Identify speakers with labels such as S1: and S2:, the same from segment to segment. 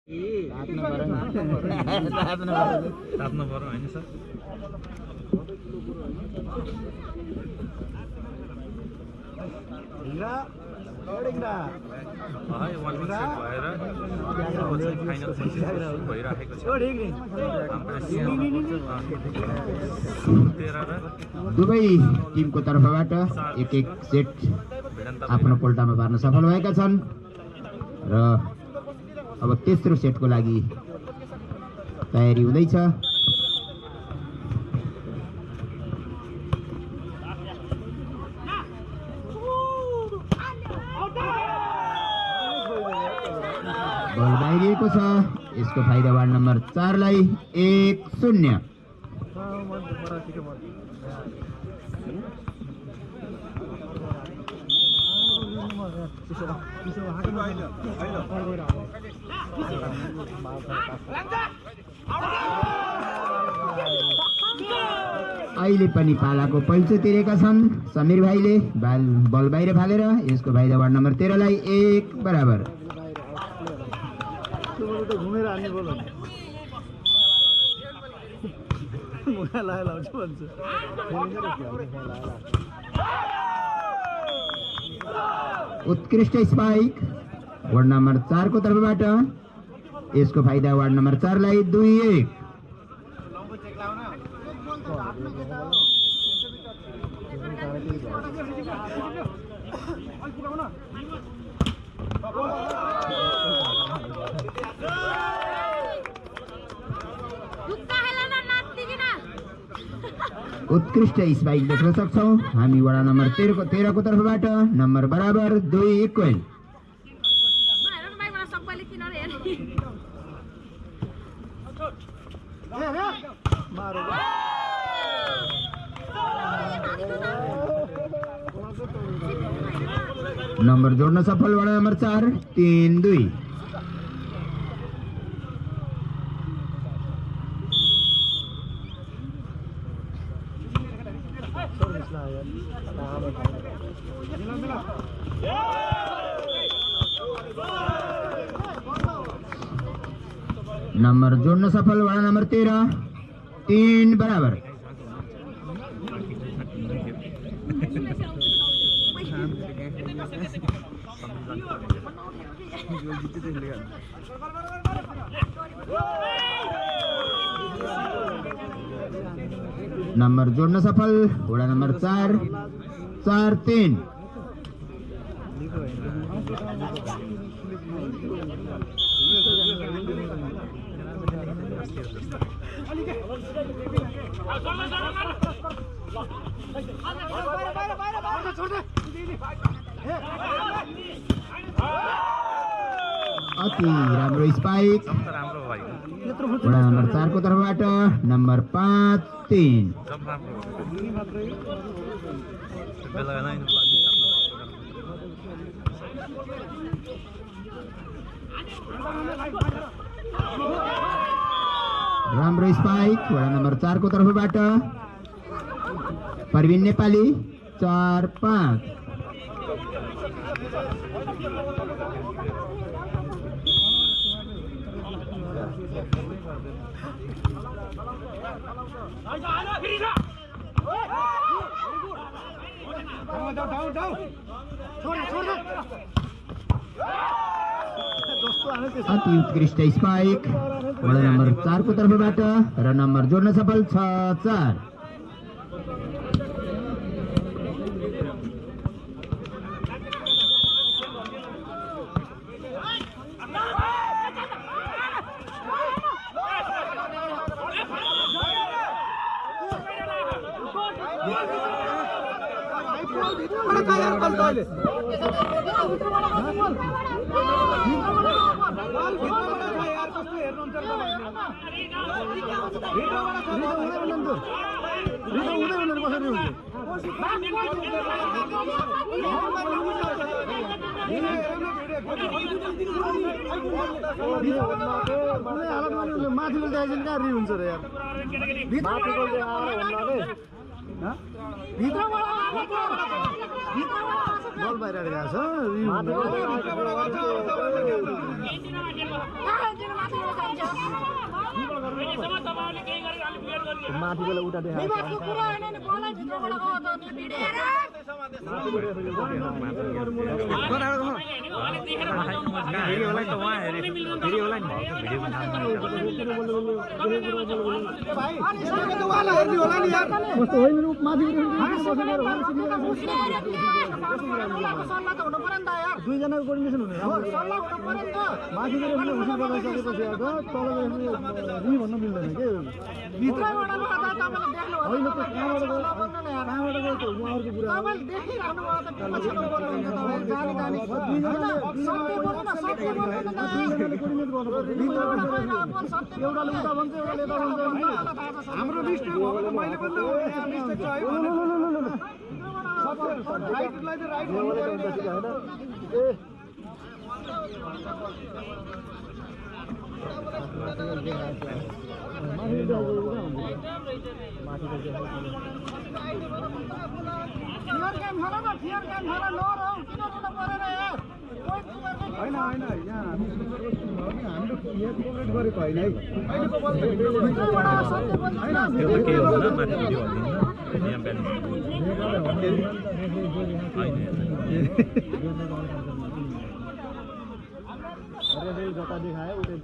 S1: तात्नु पर्यो हैन सर
S2: दुवै टिमको तर्फबाट एक सेट आफ्नो पोल्टामा पार्न सफल भएका छन् र अब तेस्रो सेटको लागि तयारी हुँदैछ। बल बाहिरिएको छ, यसको फाइदा वार्ड नम्बर 4 लाई 1-0। अहिले पनि पालाको पैल्चो तिरेका छन् समीर भाइले। बल बाहिर फालेर यसको फाइदा वार्ड नम्बर 13 लाई 1-बराबर।
S3: घुमेर हान्ने बोल
S2: उत्कृष्ट स्पाइक वार्ड नम्बर 4 को तर्फबाट, यसको फाइदा वार्ड नम्बर 4 लाई 2-1। उत्कृष्ट स्पाइक देख्न सक्छौं हामी वडा नम्बर 13 को तर्फबाट। नम्बर बराबर 2-1। नम्बर जोड्न सफल वडा नम्बर 4 3-2। नंबर जोड़ना सफल वाला नंबर 13 3-बराबर। नंबर जोड़ना सफल वाला नंबर 4-3। अति राम्रो स्पाइक वडा नम्बर 4 को तर्फबाट। नम्बर 5-3। राम्रो स्पाइक वडा नम्बर 4 को तर्फबाट। परवीन नेपाली 4-5। अति उत्कृष्ट स्पाइक वडा नम्बर 4 को तर्फबाट र नम्बर जोड्न सफल 6-4।
S3: माथिको ल्याइदिनु कहाँ रि हुन्छ र यार माथिको बल बाहिर आएको छ माथिकोले उता देखाएको दुईजनाको कोर्डिनेसन हुने माथिको भन्न मिल्दैन के भित्रबाट होइन कहाँबाट गयो उहाँहरूको एउटाले उता भन्छ एउटाले यता भन्छ हाम्रो मिस्टेक हो भने मैले पनि मिस्टेक छ राइटलाई चाहिँ राइट होइन ए होइन होइन यहाँ हाम्रो कोअपरेट गरेको होइन है जता देखायो उतै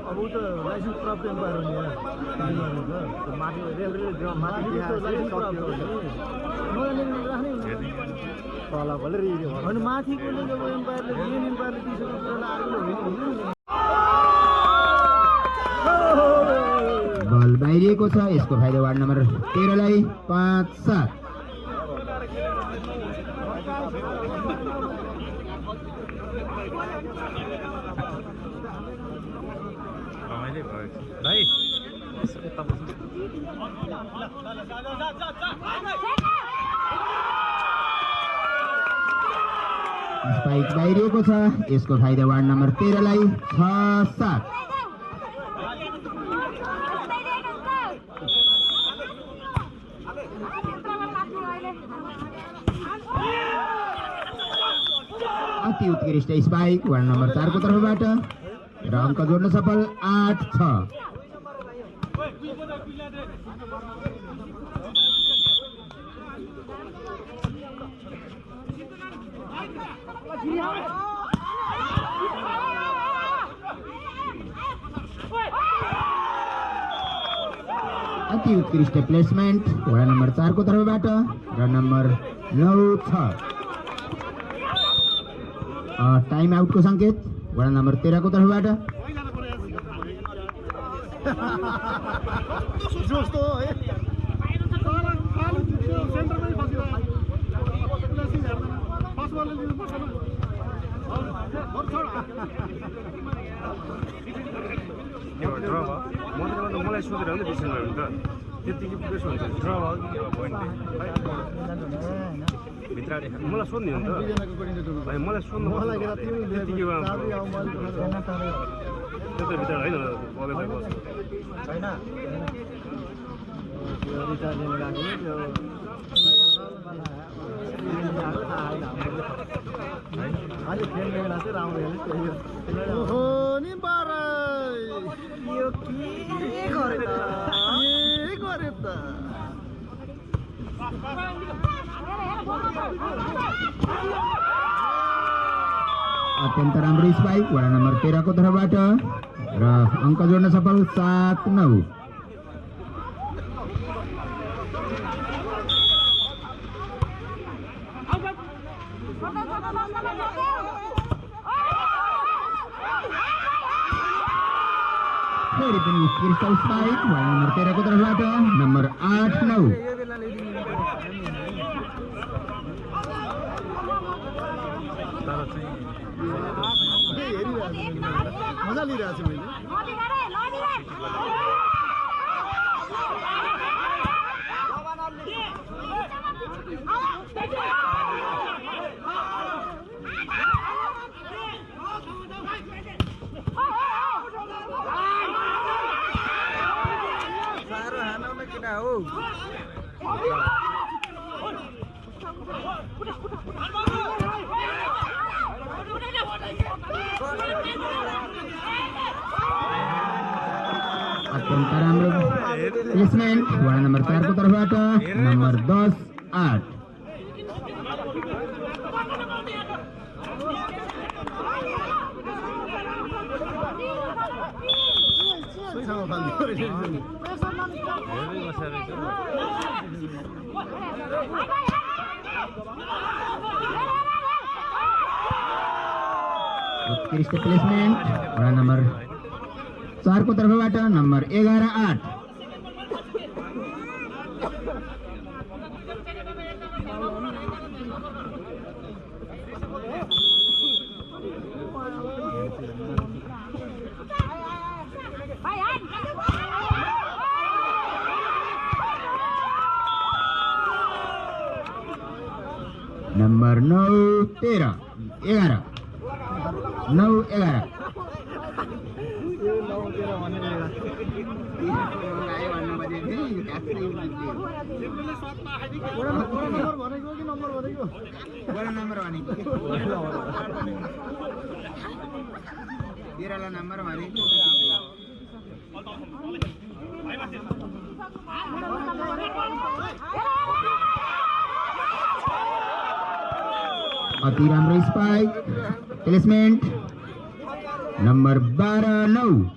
S3: अब उ त लाइसेन्स प्राप्त एम्पायर हो तल भले रिजो होइन माथिकोले जब एम्पायरले मेन एम्पायरले दिइसकेको कुरालाई अर्कोले
S2: बल बाहिरिएको छ यसको फाइदा वार्ड नम्बर 13 लाई 5-7
S1: भाइ
S2: स्पाइक बाहिरिएको छ यसको फाइदा वार्ड नम्बर 13 लाई 6-7 अति उत्कृष्ट स्पाइक वार्ड नम्बर 4 को तर्फबाट र अङ्क जोड्न सफल 8-6 अति उत्कृष्ट प्लेसमेन्ट वडा नम्बर 4 को तर्फबाट र नम्बर 9-6 टाइम आउटको संकेत वडा नम्बर 13 को तर्फबाट
S3: जस्तो है सेन्टरमै फस्यो पास बलले दिनु पर्छ न
S1: मलाई सोधेर पनि डिसिसन भयो नि त त्यतिकै पुगेछ हुन्छ ड्र भयो भित्र मलाई सोध्ने हो नि त भाइ मलाई सोध्नु त्यतिकै त्यो भित्र होइन
S3: अहिले खेल्ने बेला चाहिँ राम्रो हो नि बाह्र यो के गरे त
S2: अत्यन्त राम्रो स्पाइक वडा नम्बर 13 को तर्फबाट र अङ्क जोड्न सफल 7-9 फेरि पनि उत्कृष्ट स्पाइक वडा नम्बर 13 को तर्फबाट नम्बर 8-9
S3: मजा लिइरहेको छु मैले
S2: अत्यन्त राम्रो प्लेसमेन्ट वडा नम्बर 4 को तर्फबाट नम्बर 10-8 उत्कृष्ट प्लेसमेन्ट वडा नम्बर 4 को तर्फबाट नम्बर 11-8 नम्बर 9-13 11 9-11 अति राम्रो स्पाइक प्लेसमेन्ट नम्बर 12-9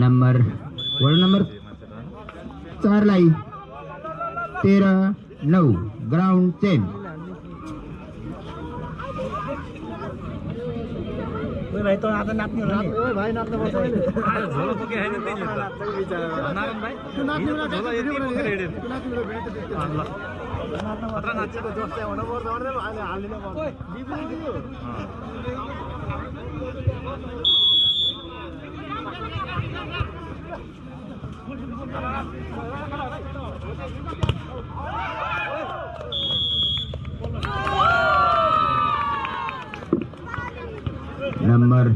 S2: नम्बर वडा नम्बर 4 लाई 13-9 ग्राउन्ड चेन्ज
S3: भाइ त आज नाच्ने होला नि ओइ भाइ नाच्न पर्छ अहिले
S1: झोला पुगे हैन त्यही हो त नारायण भाइ
S3: त्यो नाच्ने बेला
S1: झोला यति पुगे रेडी
S3: नाच्ने बेला भिडियो त
S1: ल खतरा नाचेको
S3: जस्तै हुन पर्छ भने अहिले हाल्दिन पर्छ बिबिन दियो
S2: नम्बर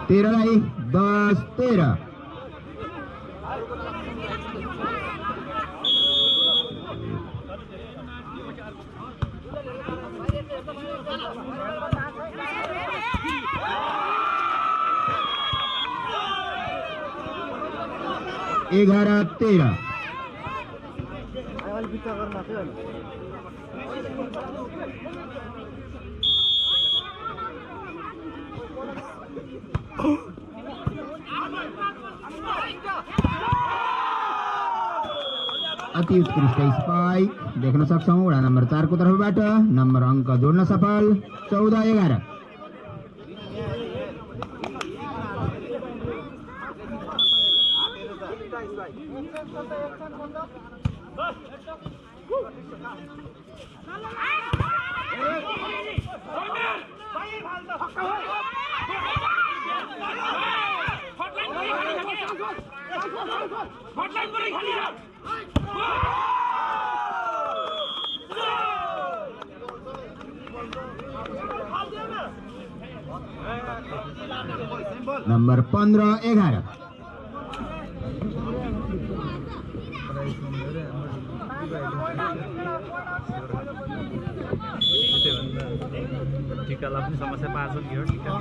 S2: 13 लाई 10-13 11-13
S3: अहिले बिचा गर्न नाच्यो अहिले
S2: अति उत्कृष्ट स्पाइक देख्न सक्छौं वडा नम्बर 4 को तर्फबाट नम्बर अङ्क जोड्न सफल 14-11 नम्बर 15-11
S1: टिकालाई पनि समस्या पार्छ नि हो टिका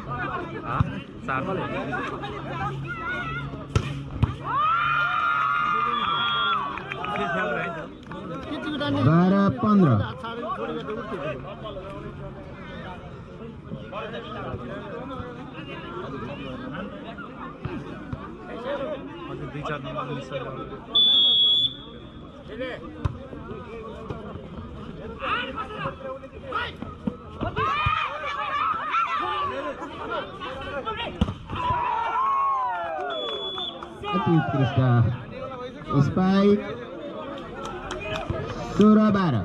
S2: 12-15
S1: 2-4 नम्बर मिस
S2: अति उत्कृष्ट स्पाइक 16-12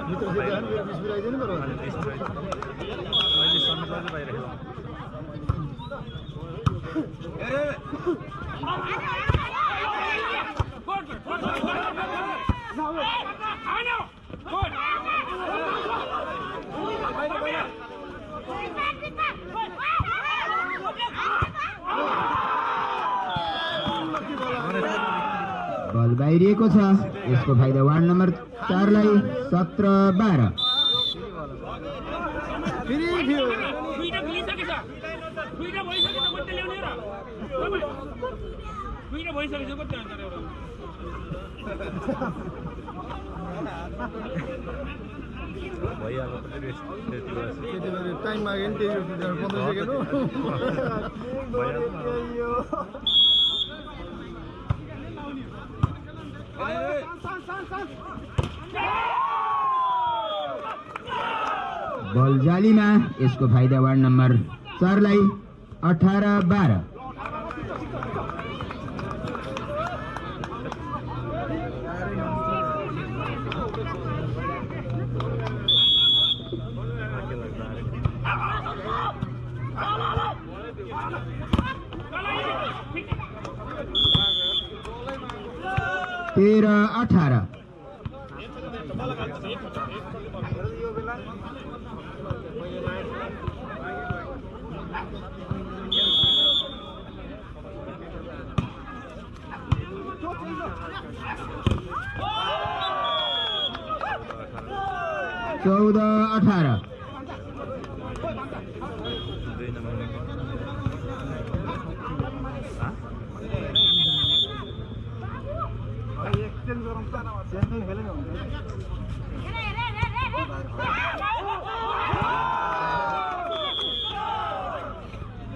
S3: मित्र चाहिँ जानु मेरो 20 मिलाइदिनु पर्यो
S1: अहिले 20 अहिले समीर दाजु बाहिर खेल्नु
S2: बल बाहिरिएको छ यसको फाइदा वार्ड नम्बर 4 लाई 17-12
S3: फेरि थियो
S1: भइहाल्यो त्यति बेला
S3: टाइम माग्यो नि त्यही 15 सेकेन्ड हो
S2: बल जालीमा यसको फाइदा वार्ड नम्बर 4 लाई 18-12 13-18 14-18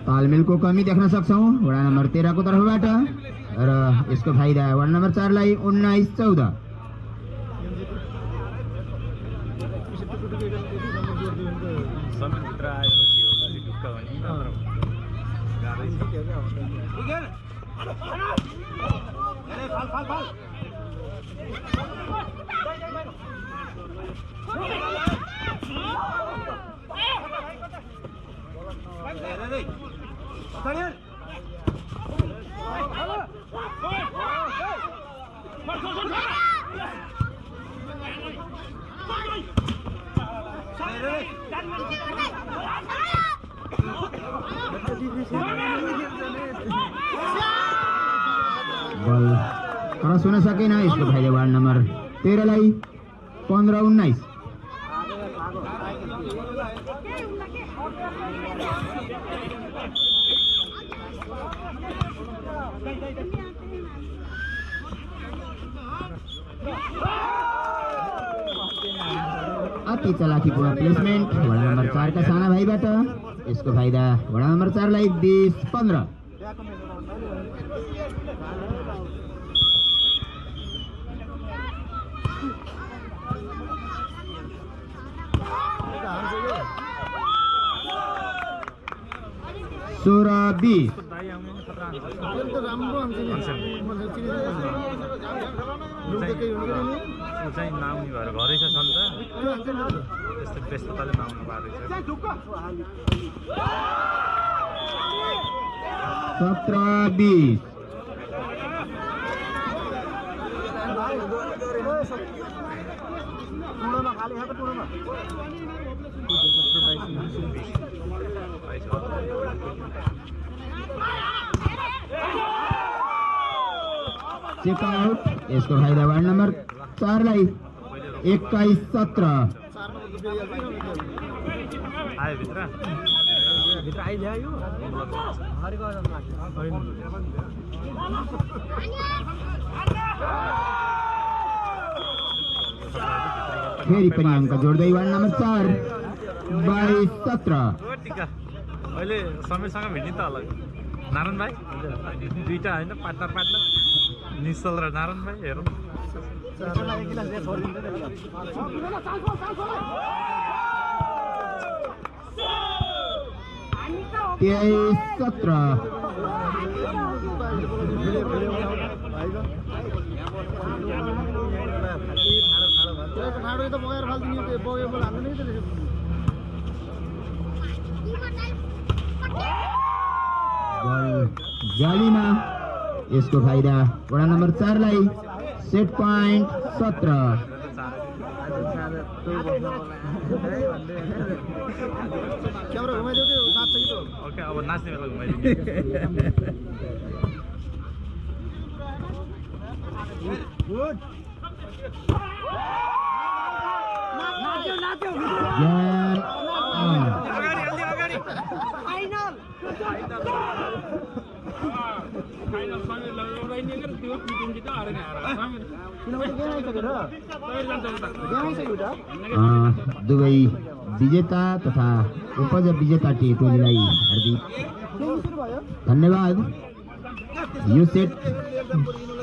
S2: तालमेलको कमी देख्न सक्छौं वडा नम्बर 13 को तर्फबाट र यसको फाइदा वार्ड नम्बर 4 लाई 19-14
S1: समीरभित्र आएपछि हो अलि ढुक्क भने गाह्रै
S2: बल क्रस हुन सकेन यसको फाइदा वार्ड नम्बर 13 लाई 15-19 अति चलाकीपूर्ण प्लेसमेन्ट वडा नम्बर 4 का साना भाइबाट यसको फाइदा वडा नम्बर 4 लाई 20-15 16-20
S1: चाहिँ नआउने भएर घरै छ सन्त त्यस्तो व्यस्तताले नआउनु भएको रहेछ
S2: 17-20 चेक आउट यसको फाइदा वार्ड नम्बर 4 लाई 21-17
S1: आयो भित्र आइदियो
S2: फेरि पनि अङ्क जोड्दै वार्ड नम्बर 4 22-17
S1: अहिले समीरसँग भेट्ने त होला नारायण भाइ दुईटा होइन पार्टनर निश्चल र नारायण भाइ हेरौँ
S3: 23-17 ढाडो त बगेर फाल्दिने त्यो बगेबाट हाल्नु नै त रहेछ
S2: बल जालीमा यसको फाइदा वडा नम्बर 4 लाई सेट पॉइंट 17
S3: क्यामेरा घुमाइदेऊ त्यो नाच्छ कि त
S1: ओके अब नाच्ने बेला घुमाइदिन्छु
S2: ज्ञान दुवै विजेता तथा उपविजेता टोलीलाई हार्दिक धन्यवाद। यो सेट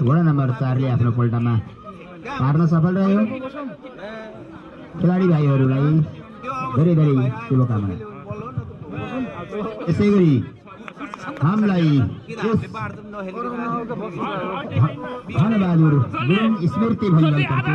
S2: वडा नम्बर 4 ले आफ्नो पल्टामा पार्न सफल रह्यो। खेलाडी भाइहरूलाई धेरै धेरै शुभकामना। यसै गरी हामीलाई धनबहादुर गुरुङ स्मृति भलिबल